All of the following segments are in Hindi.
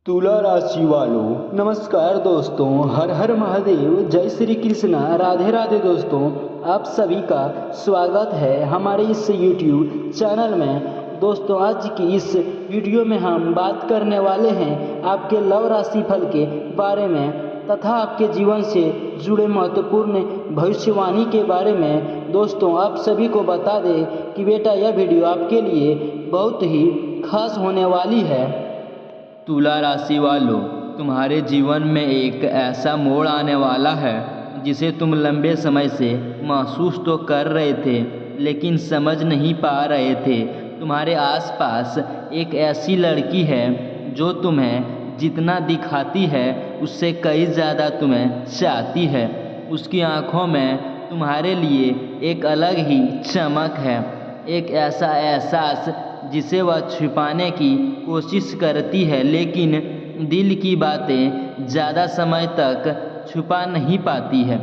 तुला राशि वालों नमस्कार दोस्तों, हर हर महादेव, जय श्री कृष्णा, राधे राधे। दोस्तों आप सभी का स्वागत है हमारे इस YouTube चैनल में। दोस्तों आज की इस वीडियो में हम बात करने वाले हैं आपके लव राशि फल के बारे में तथा आपके जीवन से जुड़े महत्वपूर्ण भविष्यवाणी के बारे में। दोस्तों आप सभी को बता दें कि बेटा यह वीडियो आपके लिए बहुत ही खास होने वाली है। तुला राशि वालों, तुम्हारे जीवन में एक ऐसा मोड़ आने वाला है जिसे तुम लंबे समय से महसूस तो कर रहे थे लेकिन समझ नहीं पा रहे थे। तुम्हारे आसपास एक ऐसी लड़की है जो तुम्हें जितना दिखाती है उससे कई ज़्यादा तुम्हें चाहती है। उसकी आंखों में तुम्हारे लिए एक अलग ही चमक है, एक ऐसा एहसास जिसे वह छिपाने की कोशिश करती है लेकिन दिल की बातें ज़्यादा समय तक छुपा नहीं पाती है।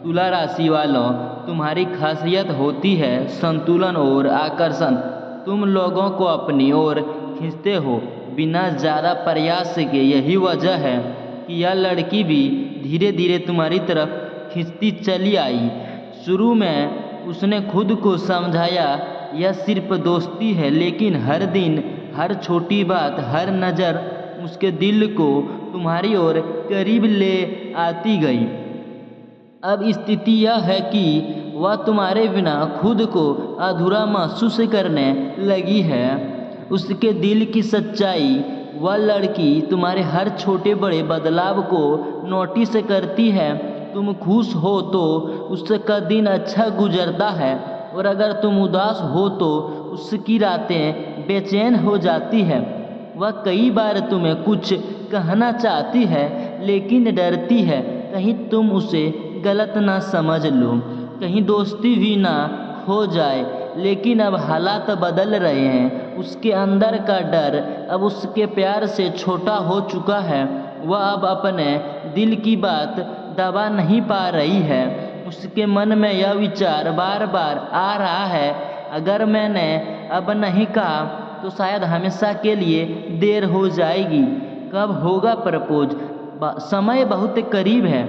तुला राशि वालों, तुम्हारी खासियत होती है संतुलन और आकर्षण। तुम लोगों को अपनी ओर खींचते हो बिना ज़्यादा प्रयास के। यही वजह है कि यह लड़की भी धीरे धीरे तुम्हारी तरफ खींचती चली आई। शुरू में उसने खुद को समझाया यह सिर्फ दोस्ती है, लेकिन हर दिन हर छोटी बात, हर नज़र उसके दिल को तुम्हारी ओर करीब ले आती गई। अब स्थिति यह है कि वह तुम्हारे बिना खुद को अधूरा महसूस करने लगी है। उसके दिल की सच्चाई, वह लड़की तुम्हारे हर छोटे बड़े बदलाव को नोटिस करती है। तुम खुश हो तो उसका दिन अच्छा गुजरता है और अगर तुम उदास हो तो उसकी रातें बेचैन हो जाती है। वह कई बार तुम्हें कुछ कहना चाहती है लेकिन डरती है कहीं तुम उसे गलत ना समझ लो, कहीं दोस्ती भी ना हो जाए। लेकिन अब हालात बदल रहे हैं। उसके अंदर का डर अब उसके प्यार से छोटा हो चुका है। वह अब अपने दिल की बात दबा नहीं पा रही है। उसके मन में यह विचार बार बार आ रहा है, अगर मैंने अब नहीं कहा तो शायद हमेशा के लिए देर हो जाएगी। कब होगा प्रपोज? समय बहुत करीब है।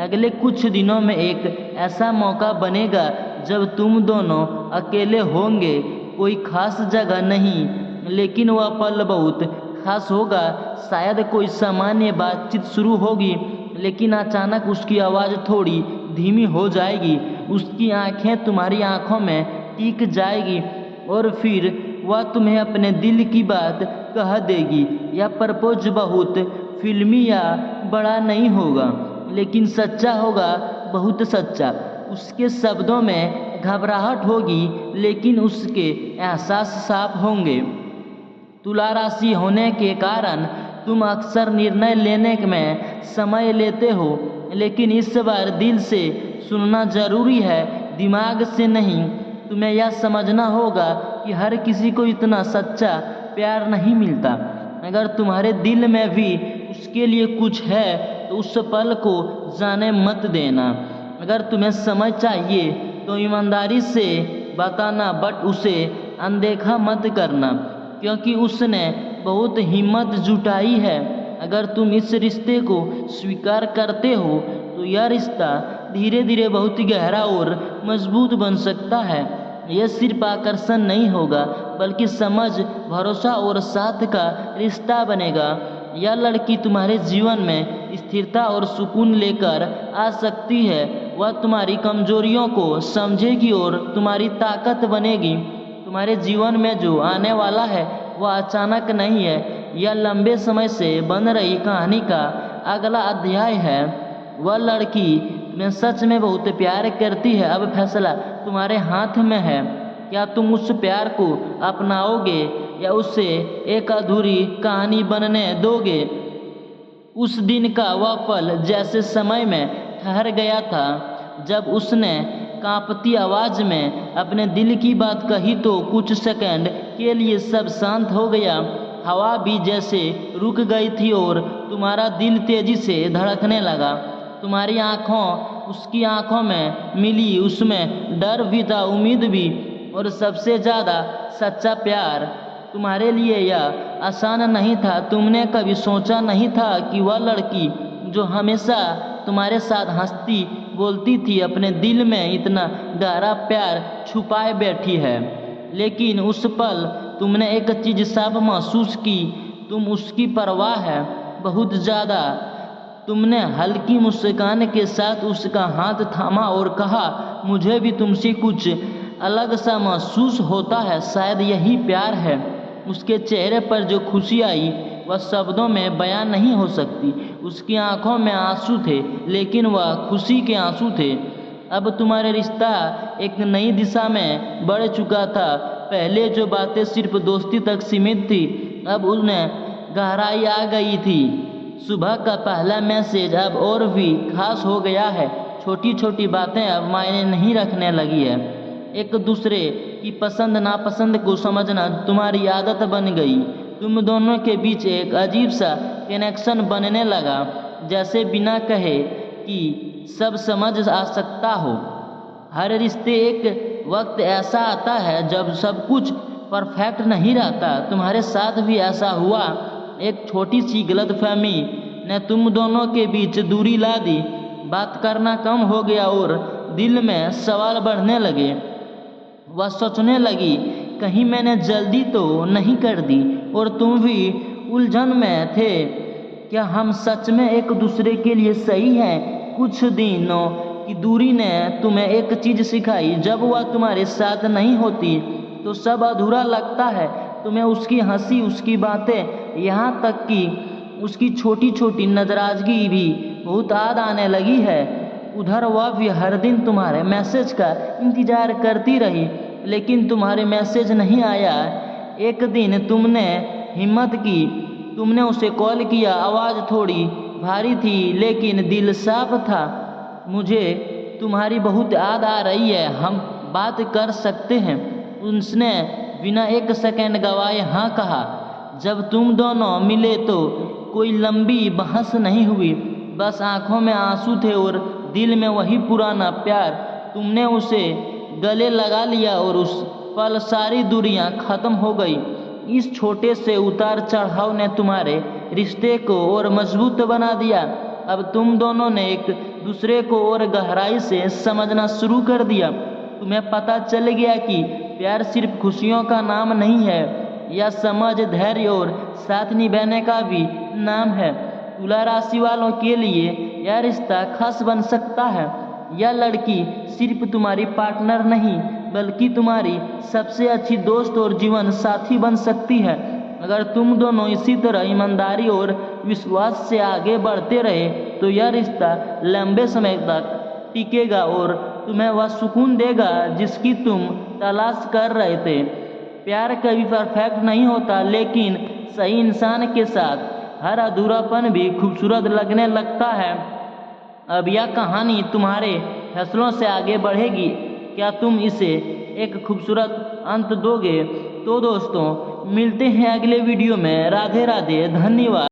अगले कुछ दिनों में एक ऐसा मौका बनेगा जब तुम दोनों अकेले होंगे। कोई खास जगह नहीं, लेकिन वह पल बहुत खास होगा। शायद कोई सामान्य बातचीत शुरू होगी लेकिन अचानक उसकी आवाज़ थोड़ी धीमी हो जाएगी। उसकी आंखें तुम्हारी आंखों में टिक जाएगी और फिर वह तुम्हें अपने दिल की बात कह देगी। यह प्रपोज बहुत फिल्मी या बड़ा नहीं होगा लेकिन सच्चा होगा, बहुत सच्चा। उसके शब्दों में घबराहट होगी लेकिन उसके एहसास साफ होंगे। तुला राशि होने के कारण तुम अक्सर निर्णय लेने में समय लेते हो, लेकिन इस बार दिल से सुनना जरूरी है, दिमाग से नहीं। तुम्हें यह समझना होगा कि हर किसी को इतना सच्चा प्यार नहीं मिलता। अगर तुम्हारे दिल में भी उसके लिए कुछ है तो उस पल को जाने मत देना। अगर तुम्हें समय चाहिए तो ईमानदारी से बताना, बट उसे अनदेखा मत करना क्योंकि उसने बहुत हिम्मत जुटाई है। अगर तुम इस रिश्ते को स्वीकार करते हो तो यह रिश्ता धीरे धीरे बहुत गहरा और मजबूत बन सकता है। यह सिर्फ आकर्षण नहीं होगा बल्कि समझ, भरोसा और साथ का रिश्ता बनेगा। यह लड़की तुम्हारे जीवन में स्थिरता और सुकून लेकर आ सकती है। वह तुम्हारी कमजोरियों को समझेगी और तुम्हारी ताकत बनेगी। तुम्हारे जीवन में जो आने वाला है वह अचानक नहीं है, यह लंबे समय से बन रही कहानी का अगला अध्याय है। वह लड़की में सच में बहुत प्यार करती है। अब फैसला तुम्हारे हाथ में है। क्या तुम उस प्यार को अपनाओगे या उसे एक अधूरी कहानी बनने दोगे? उस दिन का वह पल जैसे समय में ठहर गया था जब उसने कांपती आवाज़ में अपने दिल की बात कही तो कुछ सेकंड के लिए सब शांत हो गया। हवा भी जैसे रुक गई थी और तुम्हारा दिल तेजी से धड़कने लगा। तुम्हारी आँखों उसकी आँखों में मिली, उसमें डर भी था, उम्मीद भी, और सबसे ज़्यादा सच्चा प्यार। तुम्हारे लिए यह आसान नहीं था। तुमने कभी सोचा नहीं था कि वह लड़की जो हमेशा तुम्हारे साथ हंसती बोलती थी अपने दिल में इतना गहरा प्यार छुपाए बैठी है। लेकिन उस पल तुमने एक चीज़ साफ महसूस की, तुम उसकी परवाह है बहुत ज़्यादा। तुमने हल्की मुस्कान के साथ उसका हाथ थामा और कहा, मुझे भी तुमसे कुछ अलग सा महसूस होता है, शायद यही प्यार है। उसके चेहरे पर जो खुशी आई वह शब्दों में बयान नहीं हो सकती। उसकी आंखों में आंसू थे, लेकिन वह खुशी के आंसू थे। अब तुम्हारा रिश्ता एक नई दिशा में बढ़ चुका था। पहले जो बातें सिर्फ दोस्ती तक सीमित थी, अब उनमें गहराई आ गई थी। सुबह का पहला मैसेज अब और भी खास हो गया है। छोटी छोटी बातें अब मायने नहीं रखने लगी है। एक दूसरे की पसंद नापसंद को समझना तुम्हारी आदत बन गई। तुम दोनों के बीच एक अजीब सा कनेक्शन बनने लगा, जैसे बिना कहे कि सब समझ आ सकता हो। हर रिश्ते एक वक्त ऐसा आता है जब सब कुछ परफेक्ट नहीं रहता। तुम्हारे साथ भी ऐसा हुआ। एक छोटी सी गलतफहमी ने तुम दोनों के बीच दूरी ला दी। बात करना कम हो गया और दिल में सवाल बढ़ने लगे। वह सोचने लगी, कहीं मैंने जल्दी तो नहीं कर दी और तुम भी उलझन में थे। क्या हम सच में एक दूसरे के लिए सही हैं? कुछ दिनों की दूरी ने तुम्हें एक चीज़ सिखाई, जब वह तुम्हारे साथ नहीं होती तो सब अधूरा लगता है। तुम्हें उसकी हंसी, उसकी बातें, यहाँ तक कि उसकी छोटी छोटी नाराजगी भी बहुत याद आने लगी है। उधर वह भी हर दिन तुम्हारे मैसेज का इंतज़ार करती रही, लेकिन तुम्हारे मैसेज नहीं आया। एक दिन तुमने हिम्मत की, तुमने उसे कॉल किया। आवाज़ थोड़ी भारी थी लेकिन दिल साफ था। मुझे तुम्हारी बहुत याद आ रही है, हम बात कर सकते हैं? उसने बिना एक सेकंड गवाए हाँ कहा। जब तुम दोनों मिले तो कोई लंबी बहस नहीं हुई, बस आंखों में आंसू थे और दिल में वही पुराना प्यार। तुमने उसे गले लगा लिया और उस पल सारी दूरियां खत्म हो गई। इस छोटे से उतार चढ़ाव ने तुम्हारे रिश्ते को और मजबूत बना दिया। अब तुम दोनों ने एक दूसरे को और गहराई से समझना शुरू कर दिया। तुम्हें पता चल गया कि प्यार सिर्फ खुशियों का नाम नहीं है, यह समझ, धैर्य और साथ निभाने का भी नाम है। तुला राशि वालों के लिए यह रिश्ता खास बन सकता है। यह लड़की सिर्फ तुम्हारी पार्टनर नहीं, बल्कि तुम्हारी सबसे अच्छी दोस्त और जीवन साथी बन सकती है। अगर तुम दोनों इसी तरह ईमानदारी और विश्वास से आगे बढ़ते रहे तो यह रिश्ता लंबे समय तक टिकेगा और तुम्हें वह सुकून देगा जिसकी तुम तलाश कर रहे थे। प्यार कभी परफेक्ट नहीं होता, लेकिन सही इंसान के साथ हर अधूरापन भी खूबसूरत लगने लगता है। अब यह कहानी तुम्हारे फैसलों से आगे बढ़ेगी। क्या तुम इसे एक खूबसूरत अंत दोगे? तो दोस्तों, मिलते हैं अगले वीडियो में। राधे राधे, धन्यवाद।